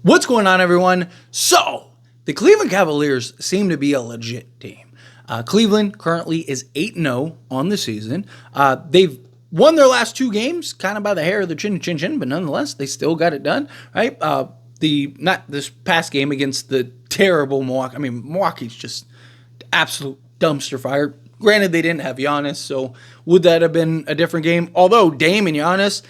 What's going on, everyone? So, the Cleveland Cavaliers seem to be a legit team. Cleveland currently is 8-0 on the season. They've won their last two games, kind of by the hair of the chin, but nonetheless, they still got it done, right? Not this past game against the terrible Milwaukee. I mean, Milwaukee's just absolute dumpster fire. Granted, they didn't have Giannis, so would that have been a different game? Although Dame and Giannis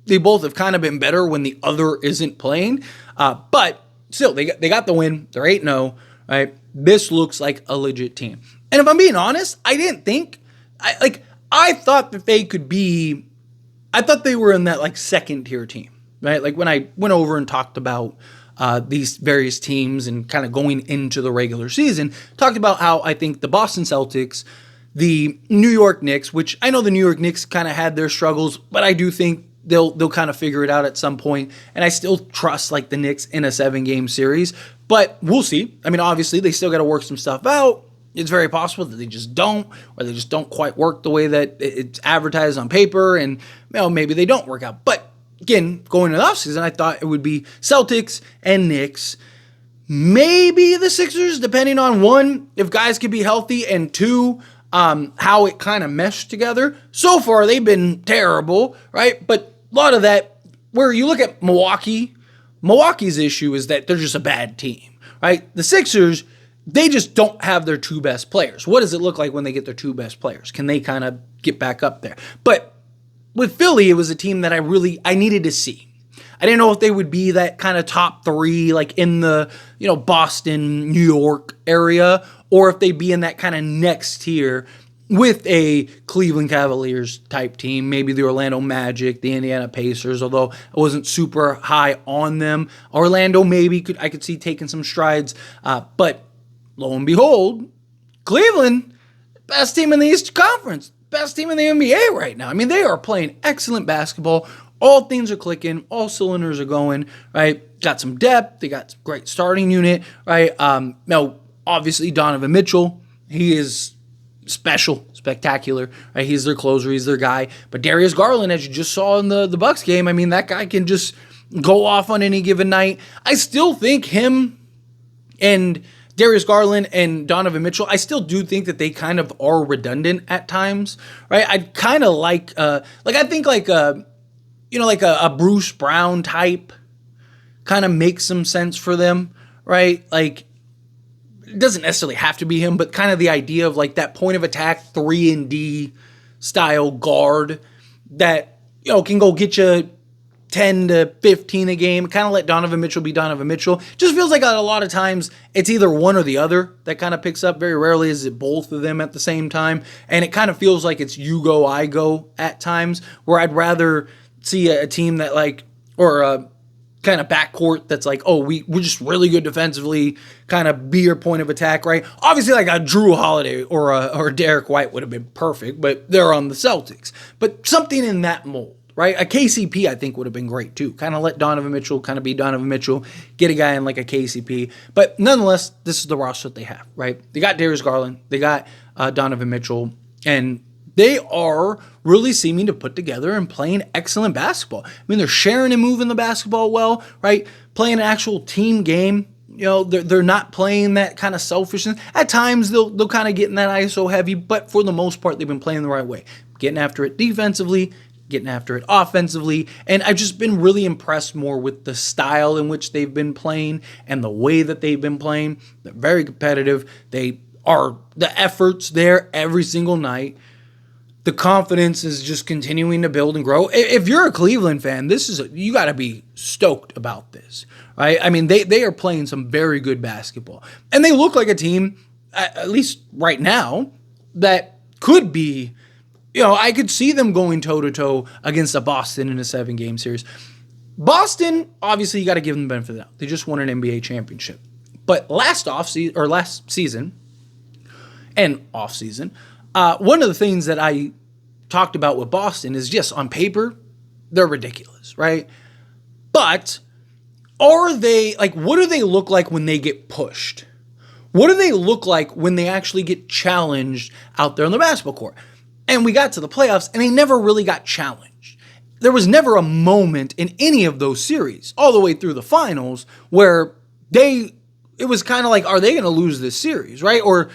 they both have kind of been better when the other isn't playing. But still, they got the win. They're 8-0, right? This looks like a legit team. And if I'm being honest, I didn't think, I thought that they could be, I thought they were in that second tier team, right? Like when I went over and talked about these various teams and kind of going into the regular season, talked about how I think the Boston Celtics, the New York Knicks, which I know the New York Knicks kind of had their struggles, but I do think they'll kind of figure it out at some point. And I still trust the Knicks in a 7-game series, but we'll see. I mean, obviously they still got to work some stuff out. It's very possible that they just don't, or they just don't quite work the way that it's advertised on paper, and maybe they don't work out. But again, going into the offseason, I thought it would be Celtics and Knicks, maybe the Sixers, depending on one, if guys could be healthy, and two, how it kind of meshed together. So far, they've been terrible, right? But a lot of that, where you look at Milwaukee's issue is that they're just a bad team, right? The Sixers, they just don't have their two best players. What does it look like when they get their two best players? Can they kind of get back up there? But with Philly, it was a team that I needed to see. I didn't know if they would be that kind of top three, in the, Boston, New York area, or if they'd be in that kind of next tier with a Cleveland Cavaliers type team, maybe the Orlando Magic, the Indiana Pacers, although I wasn't super high on them. Orlando I could see taking some strides, but lo and behold, Cleveland, best team in the Eastern Conference, best team in the NBA right now. I mean, they are playing excellent basketball. All things are clicking. All cylinders are going, right? Got some depth. They got some great starting unit, right? Now, obviously, Donovan Mitchell, he is special, spectacular, right? He's their closer. He's their guy. But Darius Garland, as you just saw in the Bucks game, I mean, that guy can just go off on any given night. I still think him and Darius Garland and Donovan Mitchell, I still do think that they kind of are redundant at times, right? I'd kind of I think a Bruce Brown type kind of makes some sense for them, right? It doesn't necessarily have to be him, but kind of the idea of that point of attack 3-and-D style guard that, can go get you 10 to 15 a game, kind of let Donovan Mitchell be Donovan Mitchell. Just feels like a lot of times it's either one or the other that kind of picks up. Very rarely is it both of them at the same time. And it kind of feels like it's you go, I go at times, where I'd rather see a team that or a kind of backcourt that's we're just really good defensively, kind of be your point of attack, right? Obviously, a Drew Holiday or Derek White would have been perfect, but they're on the Celtics. But something in that mold, right? A KCP, I think, would have been great, too. Kind of let Donovan Mitchell kind of be Donovan Mitchell, get a guy in a KCP. But nonetheless, this is the roster that they have, right? They got Darius Garland. They got Donovan Mitchell. And they are really seeming to put together and playing excellent basketball. I mean, they're sharing and moving the basketball well, right? Playing an actual team game. They're not playing that kind of selfishness. At times, they'll kind of get in that ISO heavy, but for the most part, they've been playing the right way. Getting after it defensively, getting after it offensively, and I've just been really impressed more with the style in which they've been playing and the way that they've been playing. They're very competitive. The efforts there every single night. The confidence is just continuing to build and grow. If you're a Cleveland fan, you got to be stoked about this, right? I mean, they are playing some very good basketball, and they look like a team, at least right now, that could be. I could see them going toe-to-toe against a Boston in a 7-game series. Boston, obviously, you got to give them the benefit of the doubt. They just won an NBA championship. But last season and offseason, one of the things that I talked about with Boston is just on paper, they're ridiculous, right? But are they, what do they look like when they get pushed? What do they look like when they actually get challenged out there on the basketball court? And we got to the playoffs, and they never really got challenged. there was never a moment in any of those series, all the way through the finals, where it was kind of like, are they going to lose this series, right? Or,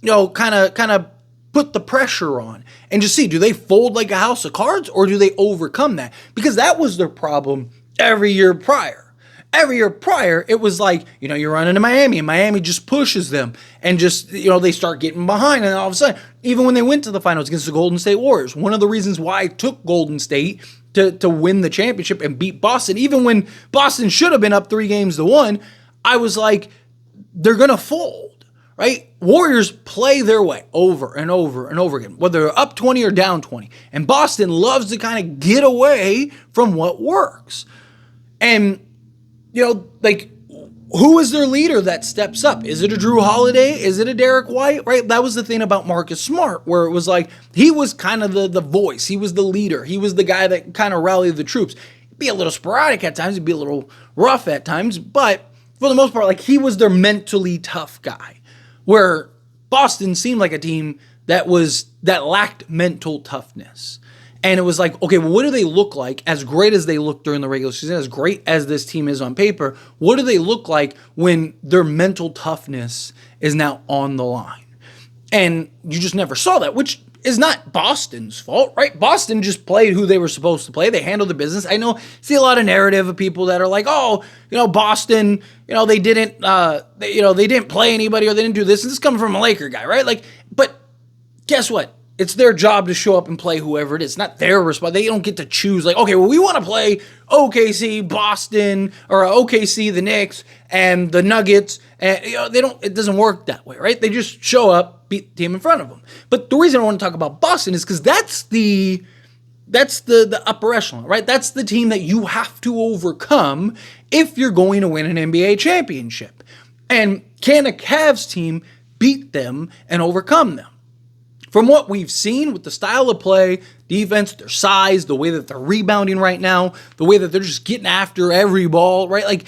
kind of put the pressure on and just see, do they fold like a house of cards or do they overcome that? Because that was their problem every year prior. Every year prior, it was like, you're running to Miami and Miami just pushes them and just, they start getting behind. And all of a sudden, even when they went to the finals against the Golden State Warriors, one of the reasons why I took Golden State to win the championship and beat Boston, even when Boston should have been up 3-1, I was like, they're going to fold, right? Warriors play their way over and over and over again, whether they're up 20 or down 20. And Boston loves to kind of get away from what works. And, who is their leader that steps up? Is it a Drew Holiday? Is it a Derek White? Right? That was the thing about Marcus Smart, where it was like, he was kind of the voice. He was the leader. He was the guy that kind of rallied the troops. He'd be a little sporadic at times. He'd be a little rough at times. But for the most part, he was their mentally tough guy. Where Boston seemed like a team that lacked mental toughness. And it was like, okay, well, what do they look like? As great as they look during the regular season, as great as this team is on paper, what do they look like when their mental toughness is now on the line? And you just never saw that, which is not Boston's fault, right? Boston just played who they were supposed to play. They handled the business. I see a lot of narrative of people that are like, Boston, they didn't play anybody or they didn't do this. And this is coming from a Laker guy, right? But guess what? It's their job to show up and play whoever it is. It's not their responsibility. They don't get to choose we want to play OKC, Boston, or OKC, the Knicks, and the Nuggets. And it doesn't work that way, right? They just show up, beat the team in front of them. But the reason I want to talk about Boston is because that's the upper echelon, right? That's the team that you have to overcome if you're going to win an NBA championship. And can a Cavs team beat them and overcome them? From what we've seen with the style of play, defense, their size, the way that they're rebounding right now, the way that they're just getting after every ball, right?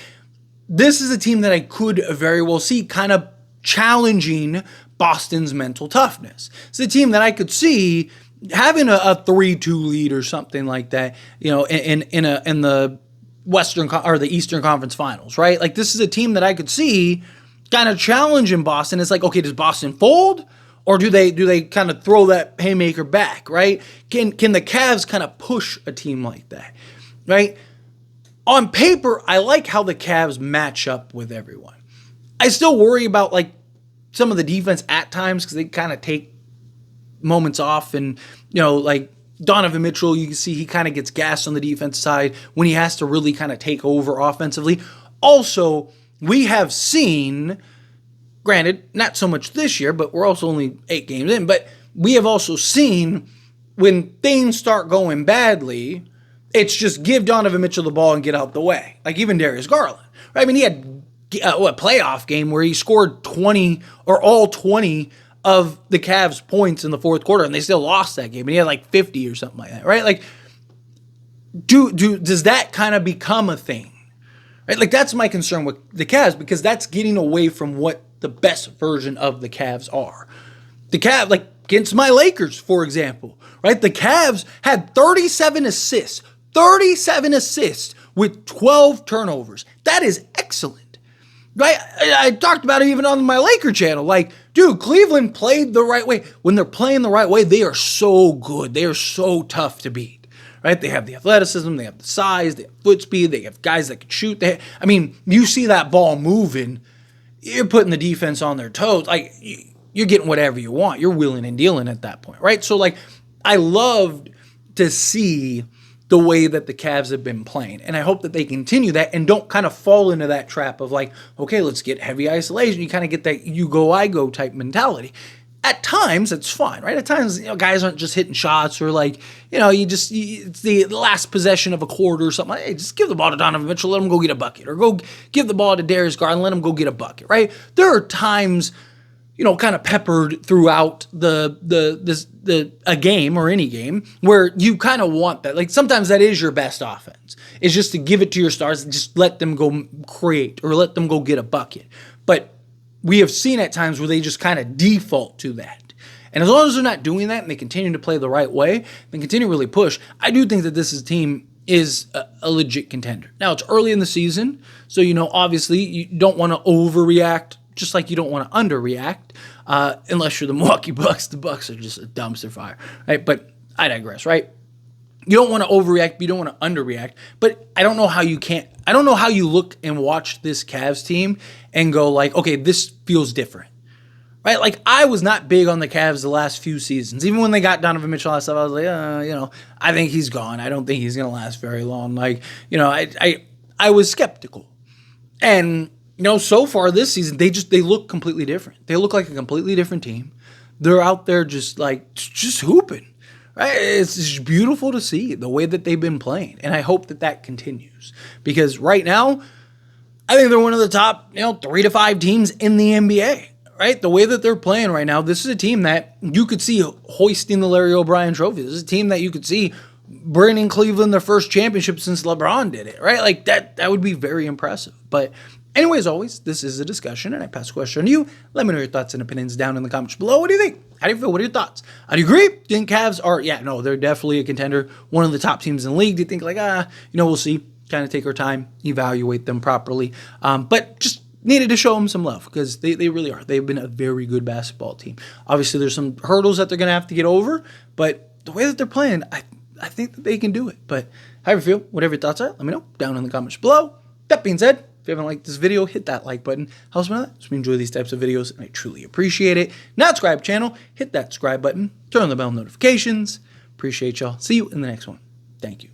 This is a team that I could very well see kind of challenging Boston's mental toughness. It's a team that I could see having a 3-2 lead or something like that, in the Western or the Eastern Conference Finals, right? This is a team that I could see kind of challenging Boston. It's like, okay, does Boston fold? Or do they kind of throw that haymaker back, right? Can the Cavs kind of push a team like that, right? On paper, I like how the Cavs match up with everyone. I still worry about some of the defense at times because they kind of take moments off and, Donovan Mitchell, you can see he kind of gets gassed on the defense side when he has to really kind of take over offensively. Also, we have seen, granted, not so much this year, but we're also only 8 games in. But we have also seen when things start going badly, it's just give Donovan Mitchell the ball and get out the way. Even Darius Garland, right? I mean, he had a playoff game where he scored 20 or all 20 of the Cavs' points in the fourth quarter, and they still lost that game. And he had 50 or something like that, right? Does that kind of become a thing? Right? That's my concern with the Cavs because that's getting away from what the best version of the Cavs are. The Cavs, against my Lakers, for example, right? The Cavs had 37 assists with 12 turnovers. That is excellent, right? I talked about it even on my Laker channel. Cleveland played the right way. When they're playing the right way, they are so good. They are so tough to beat. Right? They have the athleticism, they have the size, they have foot speed, they have guys that can shoot. You see that ball moving, you're putting the defense on their toes. You're getting whatever you want. You're wheeling and dealing at that point, right? So, I loved to see the way that the Cavs have been playing. And I hope that they continue that and don't kind of fall into that trap of okay, let's get heavy isolation. You kind of get that you go, I go type mentality. At times, it's fine, right? At times, guys aren't just hitting shots or it's the last possession of a quarter or something. Hey, just give the ball to Donovan Mitchell, let him go get a bucket. Or go give the ball to Darius Garland, let him go get a bucket, right? There are times, kind of peppered throughout a game or any game where you kind of want that. Sometimes that is your best offense. It's just to give it to your stars and just let them go create or let them go get a bucket. But we have seen at times where they just kind of default to that. And as long as they're not doing that and they continue to play the right way, and continue to really push, I do think that this team is a legit contender. Now, it's early in the season, so, obviously you don't want to overreact, just like you don't want to underreact, unless you're the Milwaukee Bucks. The Bucks are just a dumpster fire, right? But I digress, right? You don't want to overreact, but you don't want to underreact. But I don't know how you look and watch this Cavs team and go like, okay, this feels different. Right? Like, I was not big on the Cavs the last few seasons. Even when they got Donovan Mitchell and stuff, I was like, I think he's gone. I don't think he's going to last very long. Like, I was skeptical. And, so far this season, they look completely different. They look like a completely different team. They're out there just hooping. Right? It's just beautiful to see the way that they've been playing. And I hope that continues. Because right now, I think they're one of the top, 3 to 5 teams in the NBA. Right? The way that they're playing right now, this is a team that you could see hoisting the Larry O Brien trophy. This is a team that you could see bringing Cleveland their first championship since LeBron did it, right? Like, that would be very impressive. But anyway, as always, this is a discussion, and I pass the question to you. Let me know your thoughts and opinions down in the comments below. What do you think? How do you feel? What are your thoughts? Do you agree? Do you think Cavs are, they're definitely a contender, one of the top teams in the league? Do you think, we'll see, kind of take our time, evaluate them properly, but just needed to show them some love because they really are. They've been a very good basketball team. Obviously, there's some hurdles that they're going to have to get over, but the way that they're playing, I think that they can do it. But however you feel, whatever your thoughts are, let me know down in the comments below. That being said, if you haven't liked this video, hit that like button. Helps me out. So we enjoy these types of videos, and I truly appreciate it. Not subscribe channel, hit that subscribe button, turn on the bell notifications. Appreciate y'all. See you in the next one. Thank you.